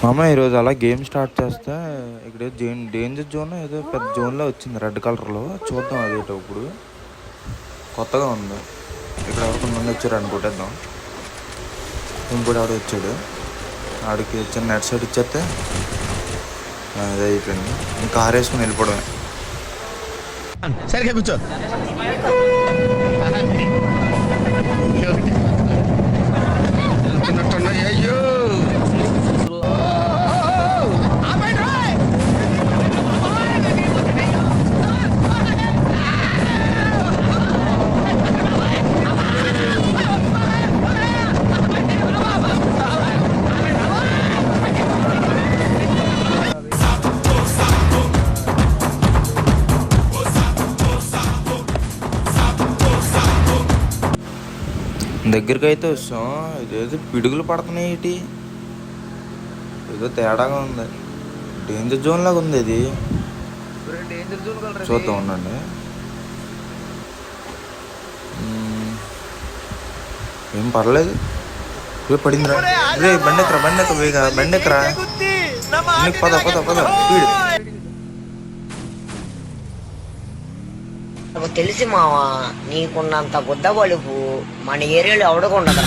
మామ ఈరోజు అలా గేమ్ స్టార్ట్ చేస్తే ఇక్కడ డేంజర్ జోన్ ఏదో పెద్ద జోన్లో వచ్చింది రెడ్ కలర్లో. చూద్దాం అదేటో ఇప్పుడు కొత్తగా ఉంది. ఇక్కడ ఎవరికి నుండి వచ్చారు అని కొట్టేద్దాం. ఇంకోటి ఆవిడ వచ్చాడు, ఆడికి చిన్న నెట్ సైడ్ ఇచ్చేస్తే అదే అయిపోయింది. ఇంకా ఆరేసుకుని వెళ్ళిపోవడమే. సరిగ్గా కూర్చో. అయ్యో దగ్గరికి అయితే వస్తాం. ఇదేదో పిడుగులు పడుతున్నాయి, ఇటు ఏదో తేడాగా ఉంది. డేంజర్ జోన్ లాగా ఉంది ఇది. చూద్దాం ఉండండి. ఏం పర్లేదు. పడిందిరా రే, బండెక్కరా బండెక్కరా. పద పద పద స్పీడ్. నాకు తెలిసి మావా, నీకున్నంత బుద్ధ బలుపు మన ఏరియాలో ఎవడకుండదు.